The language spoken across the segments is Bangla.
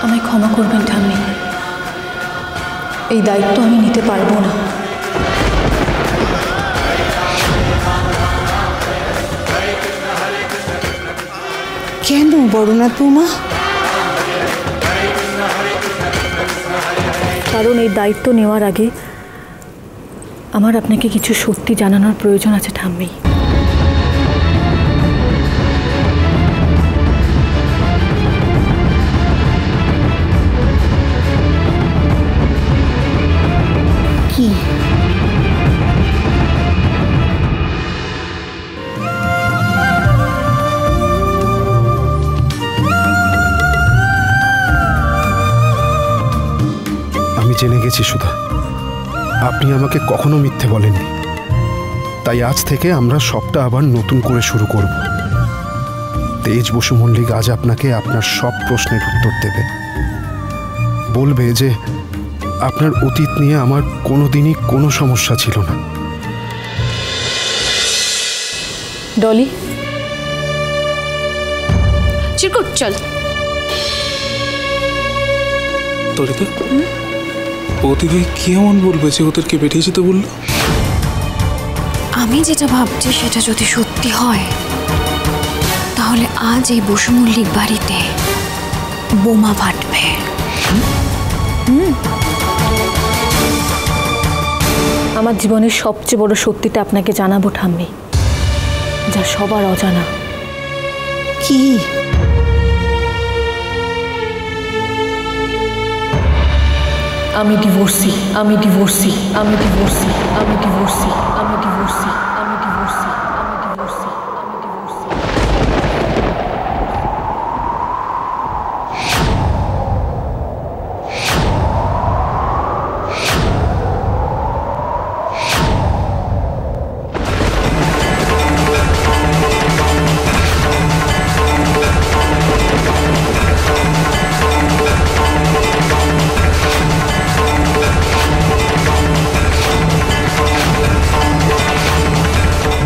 আমায় ক্ষমা করবেন ঠাম্মি, এই দায়িত্ব আমি নিতে পারবো না। কেন বড়নাথ বৌমা? কারণ এই দায়িত্ব নেওয়ার আগে আমার আপনাকে কিছু সত্যি জানানোর প্রয়োজন আছে ঠাম্মি। কি? আমি জেনে গেছি সুধা, আপনি আমাকে কখনো মিথ্যে বলেননি। তাই আজ থেকে আমরা সবটা আবার নতুন করে শুরু করব। তেজ বসু মল্লিক আজ আপনাকে আপনার সব প্রশ্নের উত্তর দেবে, বলবে যে আপনার অতীত নিয়ে আমার কোনোদিনই কোনো সমস্যা ছিল না। ডলি, চিরকুট চল। তরিতা, প্রতিভাই কি এমন বলবে যে ওদেরকে বেরিয়ে যেতে বললো? আমি যেটা ভাবছি সেটা যদি সত্যি হয়, তাহলে আজ এই বসু মল্লিক বাড়িতে বোমা ফাটবে। আমার জীবনের সবচেয়ে বড় সত্যিটা আপনাকে জানাবো ঠাম্মি, যা সবার অজানা। কি? আমি ডিভোর্সি, আমি ডিভোর্সি, আমি ডিভোর্সি, আমি ডিভোর্সি, আমি ডিভোর্সি, আমি ডিভোর্সি, আমি ডিভোর্সি, আমি ডিভোর্সি।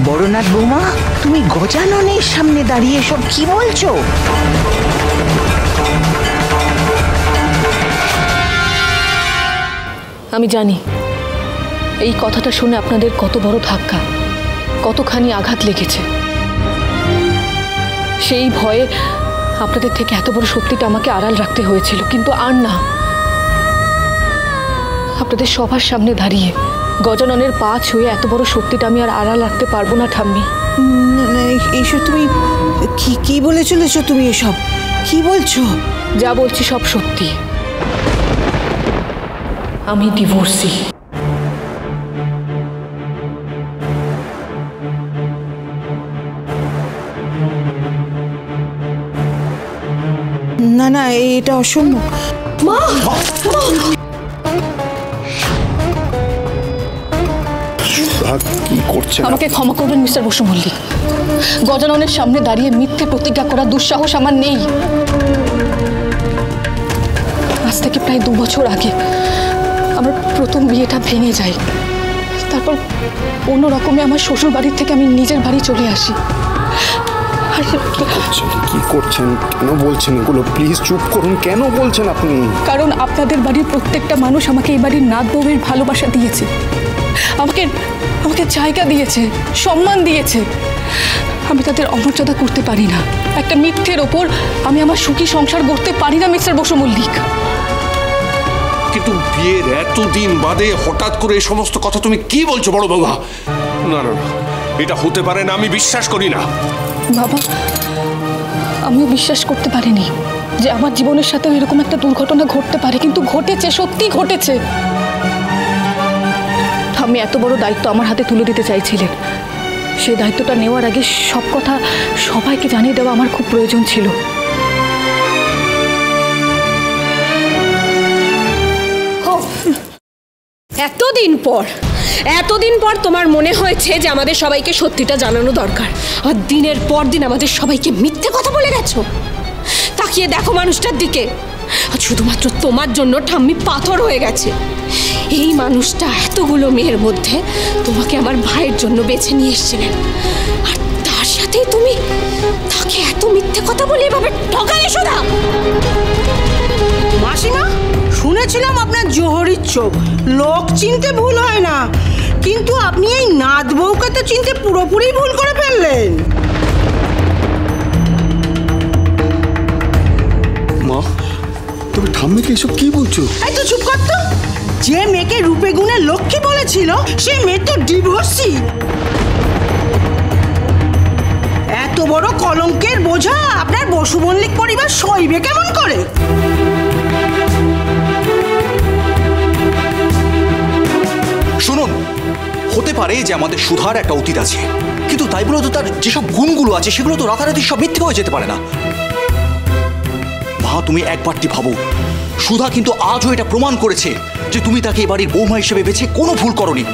বড়নাথ বৌমা, তুমি গজাননের সামনে দাঁড়িয়ে সব কি বলছো? আমি জানি এই কথাটা শুনে আপনাদের কত বড় ধাক্কা, কতখানি আঘাত লেগেছে। সেই ভয়ে আপনাদের থেকে এত বড় সত্যিটা আমাকে আড়াল রাখতে হয়েছিল, কিন্তু আর না। আপনাদের সবার সামনে দাঁড়িয়ে গজাননের পা ছুঁয়ে এত বড় সত্যিটা আমি আর আড়াল রাখতে পারবো না ঠাম্মি। এইসব তুমি কি বলে চলেছো? তুমি এসব কি বলছো? যা বলছি সব সত্যি। আমি ডিভোর্সি। না না, এটা অসম্ভব। মা, কি করছেন? আমাকে ক্ষমা করবেন মিস্টার বসু মল্লিক, গজাননের সামনে দাঁড়িয়ে মিথ্যে প্রতিজ্ঞা করার দুঃসাহস আমার নেই। আজ থেকে প্রায় 2 বছর আগে আমার প্রথম বিয়েটা ভেঙে যায়। তারপর অন্য রকমে আমার শ্বশুর বাড়ির থেকে আমি নিজের বাড়ি চলে আসি। কি করছেন? কেন বলছেন এগুলো? প্লিজ চুপ করুন। কেন বলছেন আপনি? কারণ আপনাদের বাড়ির প্রত্যেকটা মানুষ আমাকে এই বাড়ির নাত বউয়ের ভালোবাসা দিয়েছে, আমাকে আমাকে জায়গা দিয়েছে, সম্মান দিয়েছে। আমি তাদের অমর্যাদা করতে পারি না। একটা মিথ্যের ওপর আমি আমার সুখী সংসার গড়তে পারি না মিস্টার বসু মল্লিক। কিন্তু বিয়ের এতদিন বাদে হঠাৎ করে এই সমস্ত কথা তুমি কি বলছো বড় বাবা? না না না, এটা হতে পারে না, আমি বিশ্বাস করি না। বাবা, আমিও বিশ্বাস করতে পারিনি যে আমার জীবনের সাথেও এরকম একটা দুর্ঘটনা ঘটতে পারে, কিন্তু ঘটেছে, সত্যি ঘটেছে। আমি এত বড় দায়িত্ব আমার হাতে তুলে দিতে চাইছিলেন, সেই দায়িত্বটা নেওয়ার আগে সব কথা সবাইকে জানিয়ে দেওয়া আমার খুব প্রয়োজন ছিল। এতদিন পর তোমার মনে হয়েছে যে আমাদের সবাইকে সত্যিটা জানানো দরকার, আর দিনের পর দিন আমাদের সবাইকে মিথ্যে কথা বলে গেছো। তাকিয়ে দেখো মানুষটার দিকে, আর শুধুমাত্র তোমার জন্য ঠাম্মি পাথর হয়ে গেছে। এই মানুষটা এতগুলো মেয়ের মধ্যে তোমাকে আমার ভাইয়ের জন্য বেছে নিয়ে এসেছিলেন, আর তার সাথেই তুমি তাকে এত মিথ্যে কথা বলে এভাবে ঠকালে। শোনা, শুনেছিলাম আপনার জোহরির চোখ, লোক চিনতে ভুল হয় না, কিন্তু আপনি এই নাত বউকে তো চিনতে পুরোপুরি ভুল করে ফেললেন। মা, তুমি ঠাম্মিকে এসব কি বলছো? এই তো চুপ কর তো। যে মেয়েকে রূপে গুণে লক্ষ্মী বলেছিল সেই মেয়ে তো ডিভোর্সি। এত বড় কলঙ্কের বোঝা আপনার বসু মল্লিক পরিবার সইবে কেমন করে? শুনুন, হতে পারে যে আমাদের সুধার একটা অতীত আছে, কিন্তু তাই বলে তো তার যেসব গুণগুলো আছে সেগুলো তো রাতারাতি সব মিথ্যে হয়ে যেতে পারে না। মা, তুমি একবারটি ভাবো, সুধা কিন্তু আজও এটা প্রমাণ করেছে যে তুমি তাকে এ বাড়ির বৌমা হিসেবে বেছে কোনো ভুল করনি।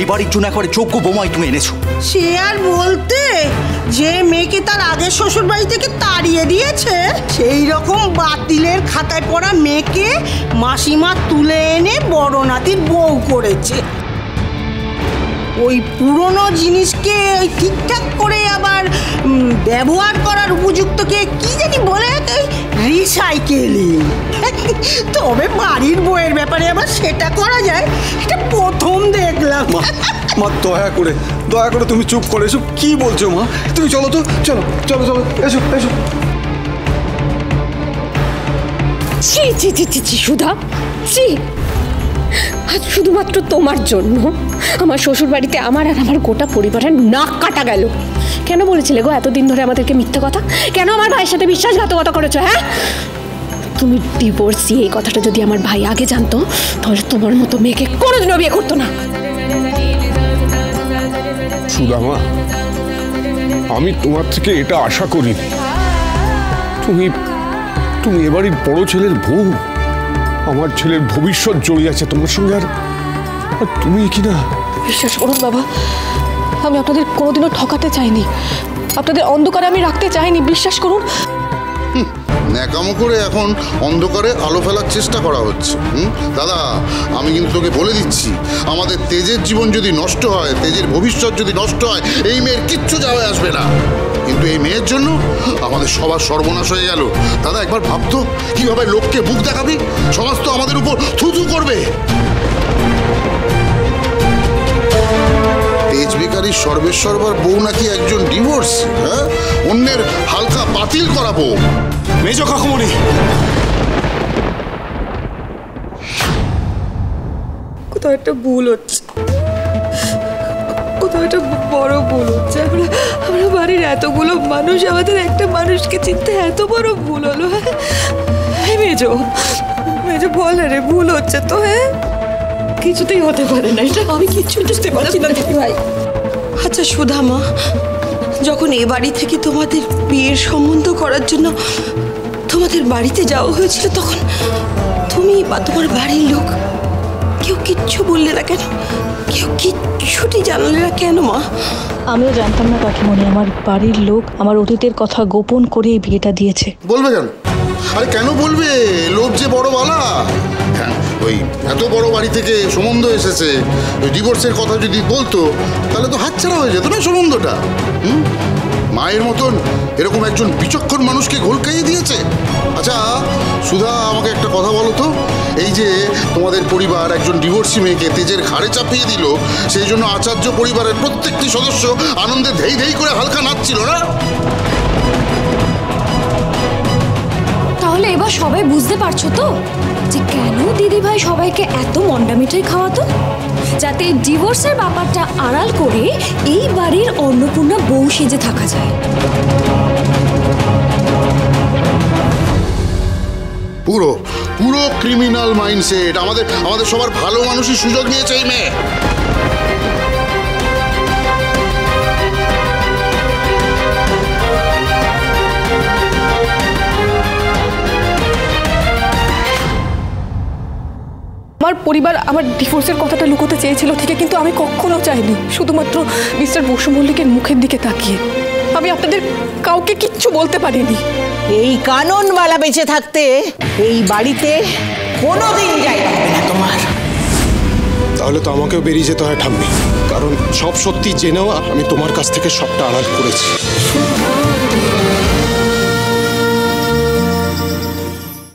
এই বাড়ির জন্য একেবারে যোগ্য বৌমাই তুমি এনেছো। সে আর বলতে, যে মেয়েকে তার আগের শ্বশুর বাড়ি থেকে তাড়িয়ে দিয়েছে সেই রকম বাতিলের খাতায় পড়া মেয়েকে মাসিমা তুলে এনে বড় নাতির বউ করেছে। ওই পুরনো জিনিসকে ওই ঠিকঠাক করে আবার ব্যবহার করার উপযুক্তকে কি জানি বলে, রিসাইকেলিং। তবে বাড়ির বউয়ের ব্যাপারে আবার সেটা করা যায়, এটা প্রথম দেখলাম। মা, দয়া করে তুমি চুপ করে, এসব কি বলছো মা? তুমি চলো তো, চলো চলো চলো, এসো এসো। ছি ছি ছি ছি ছি সুধা, ছি! আজ শুধুমাত্র তোমার জন্য আমার শ্বশুর বাড়িতে আমার আর আমার গোটা পরিবারের নাক কাটা গেল। কেন বলেছিলে গো এতদিন ধরে আমাদেরকে মিথ্যা কথা? কেন আমার ভাইয়ের সাথে বিশ্বাসঘাতকতা করেছো? হ্যাঁ, তুমি ডিভোর্সি এই কথাটা যদি আমার ভাই আগে জানতো তাহলে তোমার মতো মেয়েকে কোনোদিনও বিয়ে করতো না। সুদামা, আমি তোমার থেকে এটা আশা করি। তুমি এবারের বড় ছেলের বউ, আমার ছেলের ভবিষ্যৎ জড়িয়ে আছে তোমার সঙ্গে। আর তুমি কি না? বিশ্বাস করুন বাবা, আমি আপনাদের কোনোদিনও ঠকাতে চাইনি, আপনাদের অন্ধকারে আমি রাখতে চাইনি, বিশ্বাস করুন। ন্যাকামো করে এখন অন্ধকারে আলো ফেলার চেষ্টা করা হচ্ছে। দাদা, আমি কিন্তু তোকে বলে দিচ্ছি, আমাদের তেজের জীবন যদি নষ্ট হয়, তেজের ভবিষ্যৎ যদি নষ্ট হয়, এই মেয়ের কিচ্ছু যাওয়া আসবে না, কিন্তু এই মেয়ের জন্য আমাদের সবার সর্বনাশ হয়ে গেল। দাদা, একবার ভাবতো কিভাবে লোককে মুখ দেখাবি, সমাজ তো আমাদের উপর থুথু করবে। তেজ বেকারির সর্বেশ্বরবার বউ নাকি একজন ডিভোর্স, হ্যাঁ, অন্যের হালকা বাতিল করা বউ। মেজো কাকুমণি, কোথাও একটা ভুল হচ্ছে, কোথাও একটা বড় ভুল হচ্ছে। আমরা বাড়ির এতগুলো মানুষ, আমাদের একটা মানুষকে চিনতে এত বড় ভুল হলো। হ্যাঁ মেজো, মেজো বল রে, ভুল হচ্ছে তো? হ্যাঁ, কিছুতেই হতে পারে না এটা, আমি কিচ্ছু বুঝতে পারছি না দিদি ভাই। আচ্ছা সুধা মা, যখন এ বাড়ি থেকে তোমাদের বিয়ের সম্বন্ধ করার জন্য তোমাদের বাড়িতে যাওয়া হয়েছিল, তখন তুমি বা তোমার বাড়ির লোক কেউ কিচ্ছু বললে না কেন? কেউ কিচ্ছুটি জানলে না কেন মা? আমিও জানতাম না কাকিমণি, আমার বাড়ির লোক আমার অতীতের কথা গোপন করে এই বিয়েটা দিয়েছে। বলবে কেন? আরে কেন বলবে? লোভ যে বড় বালা। হ্যাঁ, ওই এত বড় বাড়ি থেকে সম্বন্ধ এসেছে, ওই ডিভোর্সের কথা যদি বলতো তাহলে তো হাতছাড়া হয়ে যেত না সম্বন্ধটা। মায়ের মতন এরকম একজন বিচক্ষণ মানুষকে ঘোল খাইয়ে দিয়েছে। আচ্ছা সুধা, আমাকে একটা কথা বলো তো, এই যে তোমাদের পরিবার একজন ডিভোর্সি মেয়েকে তেজের ঘাড়ে চাপিয়ে দিল, সেই জন্য আচার্য পরিবারের প্রত্যেকটি সদস্য আনন্দে ধেই ধেই করে হালকা নাচছিল না? তাহলে এবার সবাই বুঝতে পারছো তো যে কেন দিদিভাই সবাইকে এত মন্ডা মিঠাই খাওয়াতো? যাতে ডিভোর্সের ব্যাপারটা আড়াল করে এই বাড়ির অন্নপূর্ণা বউ সেজে থাকা যায়। পুরো পুরো ক্রিমিনাল মাইন্ডসেট। আমাদের সবার ভালো মানুষই সুযোগ নিয়েছে এই মেয়ে। আমার পরিবার আমার ডিভোর্সের কথাটা লুকোতে চেয়েছিল ঠিকই, কিন্তু আমি কখনো চাইনি, শুধুমাত্র মিস্টার বসু মল্লিকের মুখের দিকে তাকিয়ে আমি আপনাদের কাউকে কিচ্ছু বলতে পারিনি। এই কাননওয়ালা বেঁচে থাকতে এই বাড়িতে কোনোদিন জায়গা হবে না তোমার। তাহলে তো আমাকেও বেরিয়ে যেতে হয় ঠাম্মি, কারণ সব সত্যি জেনেও আমি তোমার কাছ থেকে সবটা আড়াল করেছি।